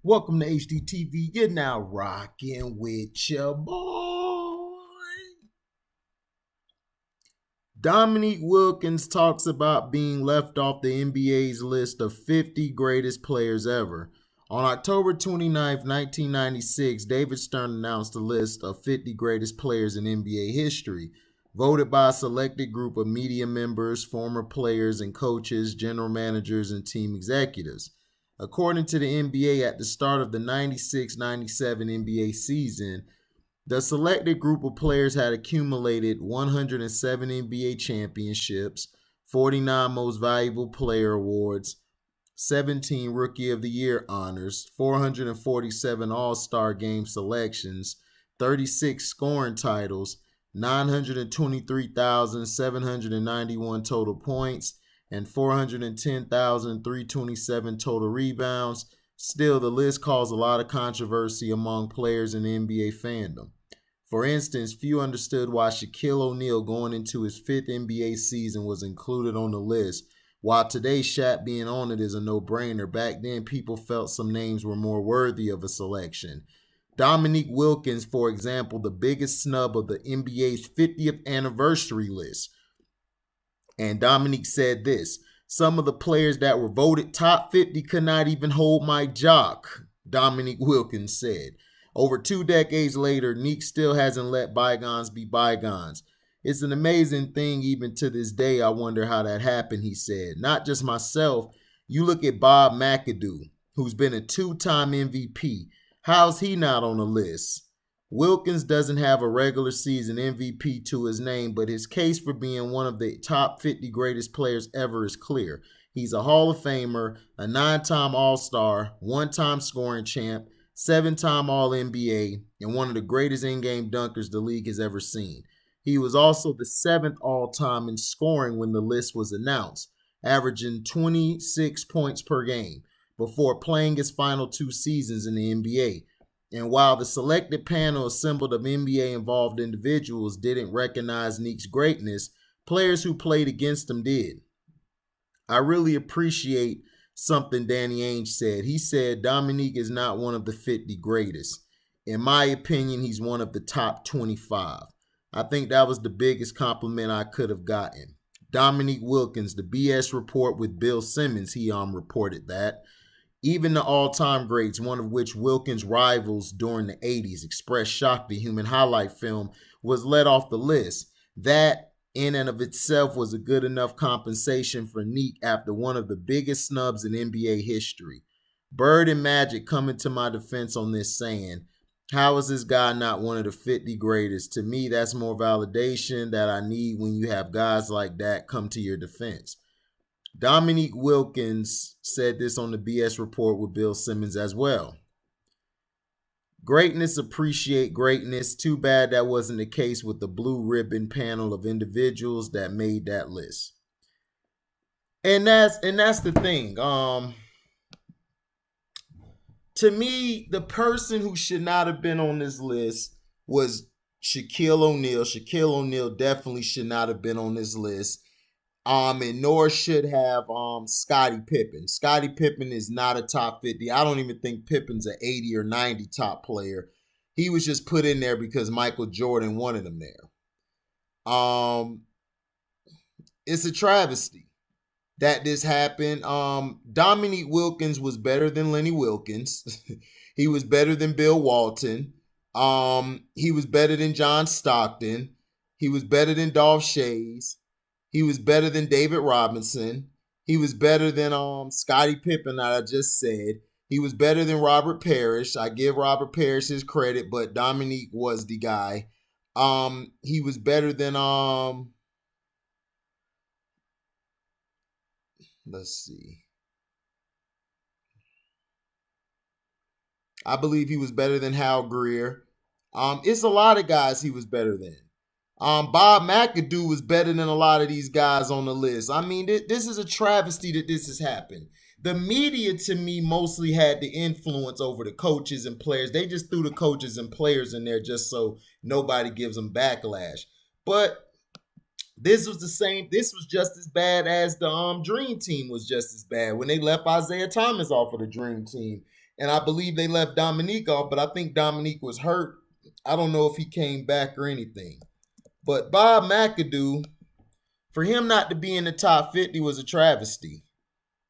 Welcome to HDTV. You're now rocking with your boy. Dominique Wilkins talks about being left off the NBA's list of 50 greatest players ever. On October 29th, 1996, David Stern announced a list of 50 greatest players in NBA history, voted by a selected group of media members, former players and coaches, general managers, and team executives. According to the NBA, at the start of the 96-97 NBA season, the selected group of players had accumulated 107 NBA championships, 49 most valuable player awards, 17 Rookie of the Year honors, 447 All-Star Game selections, 36 scoring titles, 923,791 total points, and 410,327 total rebounds. Still, the list caused a lot of controversy among players in the NBA fandom. For instance, few understood why Shaquille O'Neal going into his fifth NBA season was included on the list. While today Shaq being on it is a no-brainer, back then people felt some names were more worthy of a selection. Dominique Wilkins, for example, the biggest snub of the NBA's 50th anniversary list. And Dominique said this: some of the players that were voted top 50 could not even hold my jock, Dominique Wilkins said. Over 2 decades later, Neek still hasn't let bygones be bygones. It's an amazing thing even to this day. I wonder how that happened, he said. Not just myself. You look at Bob McAdoo, who's been a 2-time MVP. How's he not on the list? Wilkins doesn't have a regular season MVP to his name, but his case for being one of the top 50 greatest players ever is clear. He's a Hall of Famer, a 9-time All-Star, 1-time scoring champ, 7-time All-NBA, and one of the greatest in-game dunkers the league has ever seen. He was also the 7th all-time in scoring when the list was announced, averaging 26 points per game before playing his final 2 seasons in the NBA. And while the selected panel assembled of NBA-involved individuals didn't recognize Neek's greatness, players who played against him did. I really appreciate something Danny Ainge said. He said Dominique is not one of the 50 greatest. In my opinion, he's one of the top 25. I think that was the biggest compliment I could have gotten. Dominique Wilkins, the BS report with Bill Simmons, he reported that. Even the all-time greats, one of which Wilkins' rivals during the 80s, Express Shock, the human highlight film, was let off the list. That, in and of itself, was a good enough compensation for Neek after one of the biggest snubs in NBA history. Bird and Magic coming to my defense on this, saying, how is this guy not one of the 50 greatest? To me, that's more validation that I need when you have guys like that come to your defense. Dominique Wilkins said this on the BS report with Bill Simmons as well. Greatness appreciate greatness. Too bad that wasn't the case with the blue ribbon panel of individuals that made that list. And that's the thing. To me, the person who should not have been on this list was Shaquille O'Neal. Shaquille O'Neal definitely should not have been on this list. And nor should have Scottie Pippen. Scottie Pippen is not a top 50. I don't even think Pippen's an 80 or 90 top player. He was just put in there because Michael Jordan wanted him there. It's a travesty that this happened. Dominique Wilkins was better than Lenny Wilkins. He was better than Bill Walton. He was better than John Stockton. He was better than Dolph Schayes. He was better than David Robinson. He was better than Scottie Pippen that I just said. He was better than Robert Parrish. I give Robert Parrish his credit, but Dominique was the guy. He was better than let's see. I believe he was better than Hal Greer. It's a lot of guys he was better than. Bob McAdoo was better than a lot of these guys on the list. I mean, this is a travesty that this has happened. The media, to me, mostly had the influence over the coaches and players. They just threw the coaches and players in there just so nobody gives them backlash. But this was the same. This was just as bad as the Dream Team was just as bad when they left Isaiah Thomas off of the Dream Team. And I believe they left Dominique off, but I think Dominique was hurt. I don't know if he came back or anything. But Bob McAdoo, for him not to be in the top 50 was a travesty.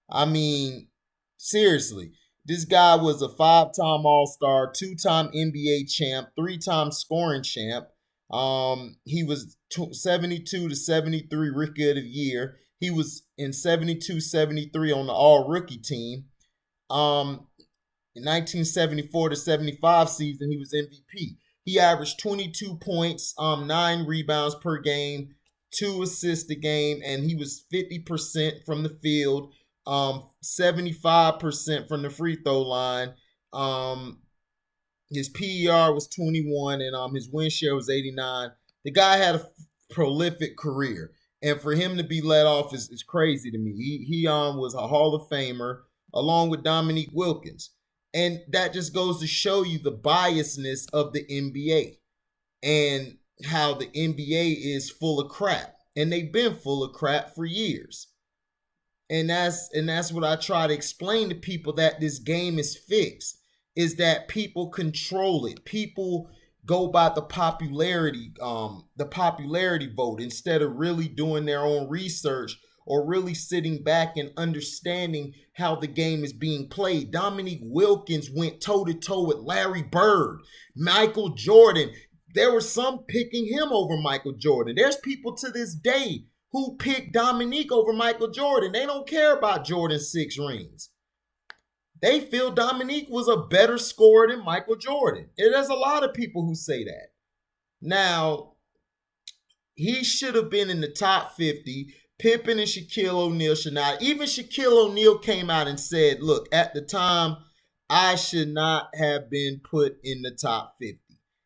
I mean, seriously, this guy was a 5-time All-Star, 2-time NBA champ, 3-time scoring champ. He was 72 to 73 Rookie of the Year. He was in 72-73 on the All-Rookie team. In 1974 to 75 season, he was MVP. He averaged 22 points, 9 rebounds per game, 2 assists a game, and he was 50% from the field, 75% from the free throw line. His PER was 21, and his win share was 89. The guy had a prolific career, and for him to be let off is crazy to me. He was a Hall of Famer along with Dominique Wilkins. And that just goes to show you the biasness of the NBA and how the NBA is full of crap. And they've been full of crap for years. And that's what I try to explain to people, that this game is fixed, is that people control it. People go by the popularity vote instead of really doing their own research or really sitting back and understanding how the game is being played. Dominique Wilkins went toe-to-toe with Larry Bird, Michael Jordan. There were some picking him over Michael Jordan. There's people to this day who pick Dominique over Michael Jordan. They don't care about Jordan's 6 rings. They feel Dominique was a better scorer than Michael Jordan. And there's a lot of people who say that. Now, he should have been in the top 50. Pippen and Shaquille O'Neal should not. Even Shaquille O'Neal came out and said, look, at the time, I should not have been put in the top 50.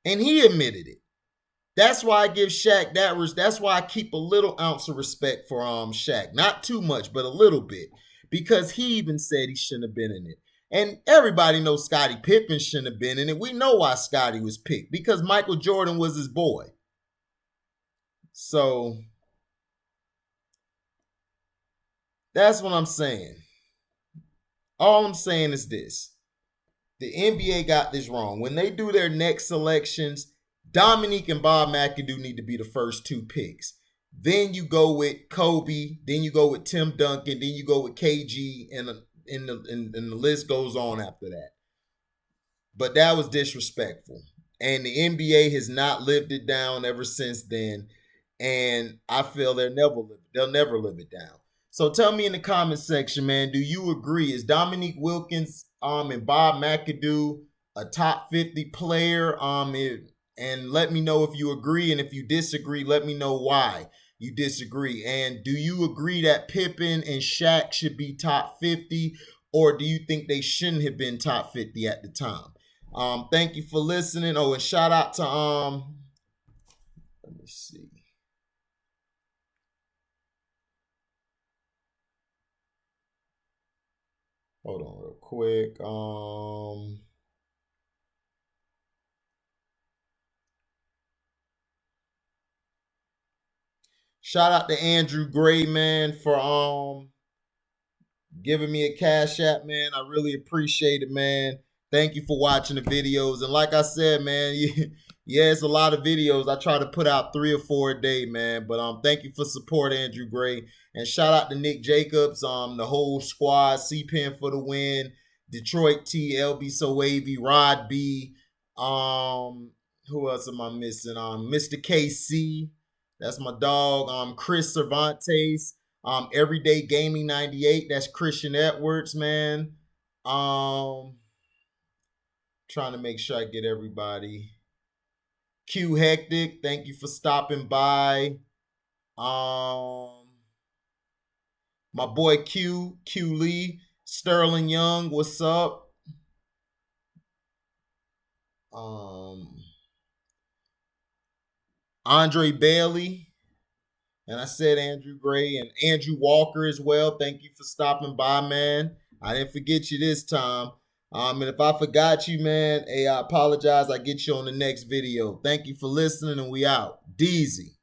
And he admitted it. That's why I give Shaq that. That's why I keep a little ounce of respect for Shaq. Not too much, but a little bit. Because he even said he shouldn't have been in it. And everybody knows Scottie Pippen shouldn't have been in it. We know why Scottie was picked. Because Michael Jordan was his boy. So that's what I'm saying. All I'm saying is this. The NBA got this wrong. When they do their next selections, Dominique and Bob McAdoo need to be the first 2 picks. Then you go with Kobe. Then you go with Tim Duncan. Then you go with KG. And the list goes on after that. But that was disrespectful. And the NBA has not lived it down ever since then. And I feel they'll never live it down. So tell me in the comment section, man, do you agree? Is Dominique Wilkins and Bob McAdoo a top 50 player? And let me know if you agree. And if you disagree, let me know why you disagree. And do you agree that Pippen and Shaq should be top 50? Or do you think they shouldn't have been top 50 at the time? Thank you for listening. Oh, and shout out to let me see. Hold on real quick. Shout out to Andrew Gray, man, for giving me a cash app, man. I really appreciate it, man. Thank you for watching the videos. And like I said, man, yeah, it's a lot of videos. I try to put out 3 or 4 a day, man. But thank you for support, Andrew Gray. And shout out to Nick Jacobs, the whole squad, C-Pen for the win, Detroit T, LB So Wavy, Rod B. Who else am I missing? Mr. KC, that's my dog. Chris Cervantes, Everyday Gaming 98, that's Christian Edwards, man. Trying to make sure I get everybody. Q Hectic, thank you for stopping by. My boy Q Lee, Sterling Young, what's up? Andre Bailey, and I said Andrew Gray, and Andrew Walker as well. Thank you for stopping by, man. I didn't forget you this time. And if I forgot you, man, hey, I apologize. I get you on the next video. Thank you for listening, and we out. Deezy.